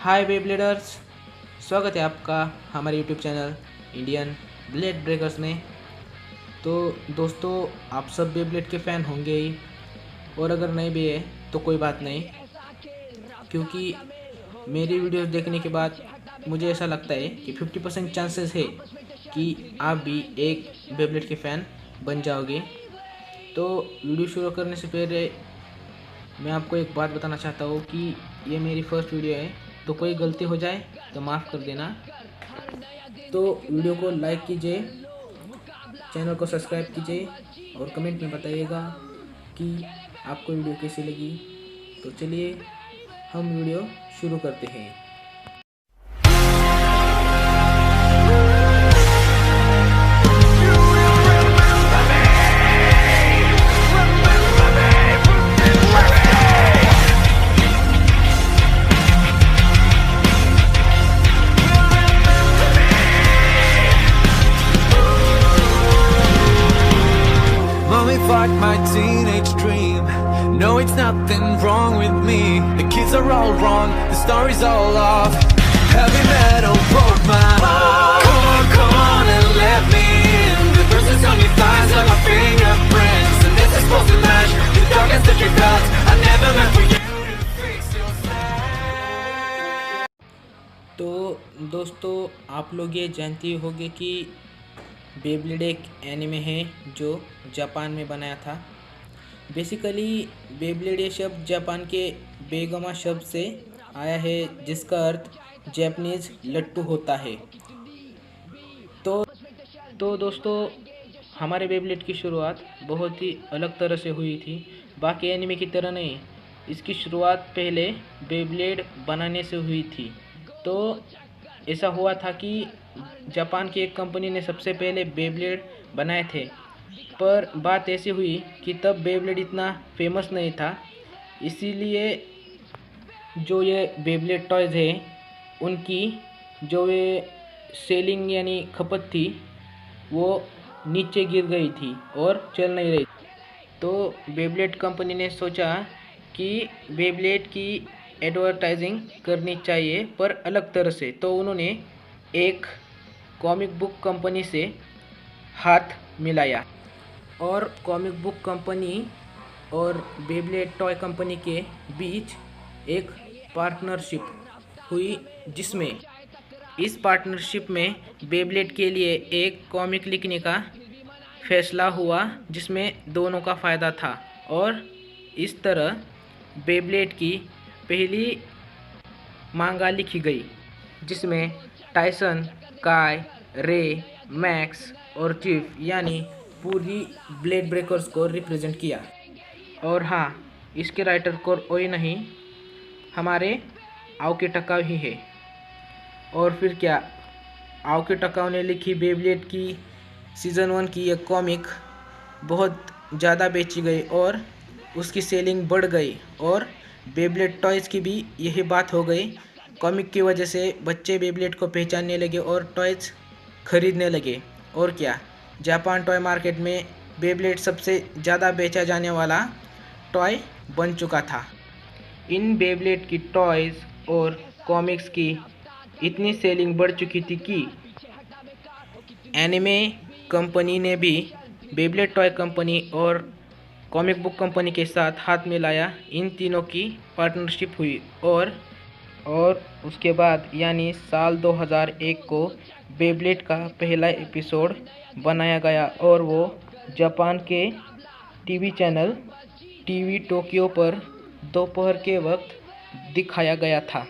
हाय बेब्लेडर्स, स्वागत है आपका हमारे YouTube channel Indian blade breakers में। तो दोस्तों, आप सब बेब्लेड के फ़ैन होंगे ही, और अगर नहीं भी है तो कोई बात नहीं, क्योंकि मेरी वीडियोस देखने के बाद मुझे ऐसा लगता है कि 50% चांसेस है कि आप भी एक बेब्लेड के फ़ैन बन जाओगे। तो वीडियो शुरू करने से पहले मैं आपको एक बात बताना चाहता हूँ कि ये मेरी फर्स्ट वीडियो है, तो कोई गलती हो जाए तो माफ़ कर देना। तो वीडियो को लाइक कीजिए, चैनल को सब्सक्राइब कीजिए और कमेंट में बताइएगा कि आपको वीडियो कैसी लगी। तो चलिए हम वीडियो शुरू करते हैं। Mommy fucked my teenage dream. No, it's nothing wrong with me. The kids are all wrong, the story's all off. Heavy metal broke my heart. Come on and let me in. The bruises on your thighs are my fingerprints, and this is supposed to match the darkest that you felt. I never meant for you to fix yourself. तो दोस्तों, आप लोग ये जानते होंगे कि Beyblade एक anime है जो जापान में बनाया था। बेसिकली बेब्लेड ये शब्द जापान के बेगमा शब्द से आया है, जिसका अर्थ जैपनीज लट्टू होता है। तो दोस्तों, हमारे बेब्लेड की शुरुआत बहुत ही अलग तरह से हुई थी, बाकी एनिमे की तरह नहीं। इसकी शुरुआत पहले बेब्लेड बनाने से हुई थी। तो ऐसा हुआ था कि जापान की एक कंपनी ने सबसे पहले बेब्लेड बनाए थे, पर बात ऐसी हुई कि तब बेब्लेड इतना फेमस नहीं था, इसीलिए जो ये बेब्लेड टॉयज़ है उनकी जो ये सेलिंग यानी खपत थी वो नीचे गिर गई थी और चल नहीं रही। तो बेब्लेड कंपनी ने सोचा कि बेब्लेड की एडवर्टाइजिंग करनी चाहिए, पर अलग तरह से। तो उन्होंने एक कॉमिक बुक कंपनी से हाथ मिलाया, और कॉमिक बुक कंपनी और बेब्लेड टॉय कंपनी के बीच एक पार्टनरशिप हुई, जिसमें इस पार्टनरशिप में बेब्लेड के लिए एक कॉमिक लिखने का फैसला हुआ, जिसमें दोनों का फ़ायदा था। और इस तरह बेब्लेड की पहली मांगा लिखी गई, जिसमें टाइसन, काय, रे, मैक्स और चीफ यानी पूरी ब्लेड ब्रेकर्स को रिप्रेजेंट किया। और हाँ, इसके राइटर कोई नहीं, हमारे आओके टकाउ ही है। और फिर क्या, आओके टकाउ ने लिखी बेब्लेड की सीज़न 1 की एक कॉमिक बहुत ज़्यादा बेची गई और उसकी सेलिंग बढ़ गई, और बेब्लेड टॉयज़ की भी यही बात हो गई। कॉमिक की वजह से बच्चे बेब्लेड को पहचानने लगे और टॉयज़ खरीदने लगे। और क्या, जापान टॉय मार्केट में बेब्लेड सबसे ज़्यादा बेचा जाने वाला टॉय बन चुका था। इन बेब्लेड की टॉयज़ और कॉमिक्स की इतनी सेलिंग बढ़ चुकी थी कि एनिमे कंपनी ने भी बेब्लेड टॉय कंपनी और कॉमिक बुक कंपनी के साथ हाथ मिलाया। इन तीनों की पार्टनरशिप हुई, और उसके बाद यानी साल 2001 को बेब्लेड का पहला एपिसोड बनाया गया, और वो जापान के टीवी चैनल टीवी टोक्यो पर दोपहर के वक्त दिखाया गया था।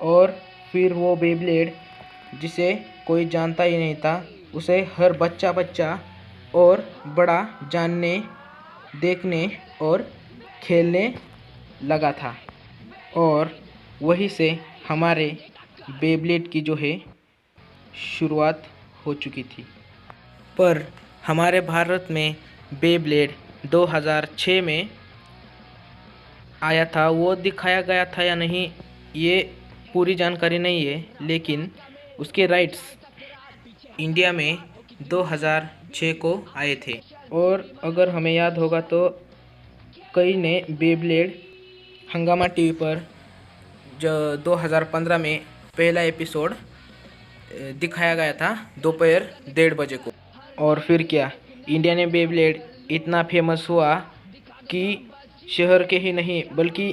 और फिर वो बेब्लेड, जिसे कोई जानता ही नहीं था, उसे हर बच्चा और बड़ा जानने, देखने और खेलने लगा था। और वहीं से हमारे बेब्लेड की जो है शुरुआत हो चुकी थी। पर हमारे भारत में बेब्लेड 2006 में आया था। वो दिखाया गया था या नहीं ये पूरी जानकारी नहीं है, लेकिन उसके राइट्स इंडिया में 2006 को आए थे। और अगर हमें याद होगा तो कई ने बेब्लेड हंगामा टीवी पर जो 2015 में पहला एपिसोड दिखाया गया था दोपहर 1:30 बजे को। और फिर क्या, इंडियन बेब्लेड इतना फेमस हुआ कि शहर के ही नहीं बल्कि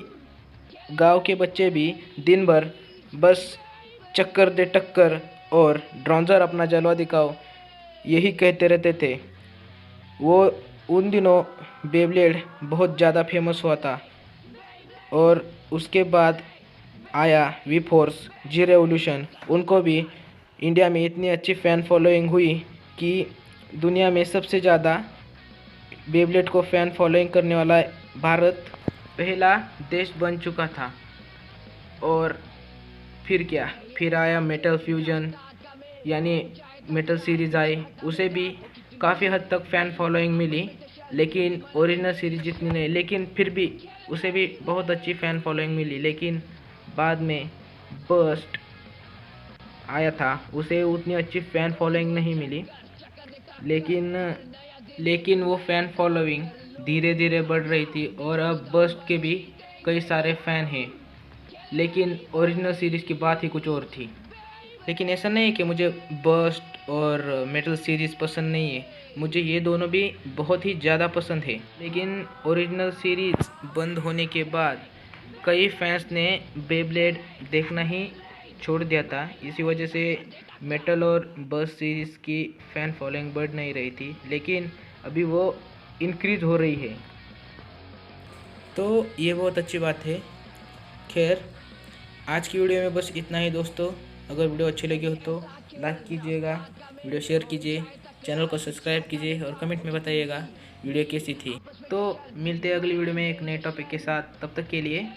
गांव के बच्चे भी दिन भर बस चक्कर दे टक्कर और ड्रॉन्जर अपना जलवा दिखाओ यही कहते रहते थे। वो उन दिनों बेब्लेड बहुत ज़्यादा फेमस हुआ था और उसके बाद आया वी फोर्स जी रेवोल्यूशन। उनको भी इंडिया में इतनी अच्छी फ़ैन फॉलोइंग हुई कि दुनिया में सबसे ज़्यादा बेब्लेड को फ़ैन फॉलोइंग करने वाला भारत पहला देश बन चुका था। और फिर क्या, फिर आया मेटल फ्यूजन यानी मेटल सीरीज़ आई, उसे भी काफ़ी हद तक फ़ैन फॉलोइंग मिली, लेकिन ओरिजिनल सीरीज जितनी नहीं, लेकिन फिर भी उसे भी बहुत अच्छी फ़ैन फॉलोइंग मिली। लेकिन बाद में बर्स्ट आया था, उसे उतनी अच्छी फ़ैन फॉलोइंग नहीं मिली, लेकिन वो फ़ैन फॉलोइंग धीरे धीरे बढ़ रही थी और अब बर्स्ट के भी कई सारे फ़ैन हैं। लेकिन ओरिजिनल सीरीज़ की बात ही कुछ और थी। लेकिन ऐसा नहीं है कि मुझे बर्स्ट और मेटल सीरीज़ पसंद नहीं है, मुझे ये दोनों भी बहुत ही ज़्यादा पसंद है। लेकिन ओरिजिनल सीरीज़ बंद होने के बाद कई फैंस ने बेब्लेड देखना ही छोड़ दिया था। इसी वजह से मेटल और बर्स्ट सीरीज़ की फ़ैन फॉलोइंग बढ़ नहीं रही थी, लेकिन अभी वो इंक्रीज़ हो रही है, तो ये बहुत अच्छी बात है। खैर, आज की वीडियो में बस इतना ही दोस्तों। अगर वीडियो अच्छी लगी हो तो लाइक कीजिएगा, वीडियो शेयर कीजिए, चैनल को सब्सक्राइब कीजिए और कमेंट में बताइएगा वीडियो कैसी थी। तो मिलते हैं अगली वीडियो में एक नए टॉपिक के साथ, तब तक के लिए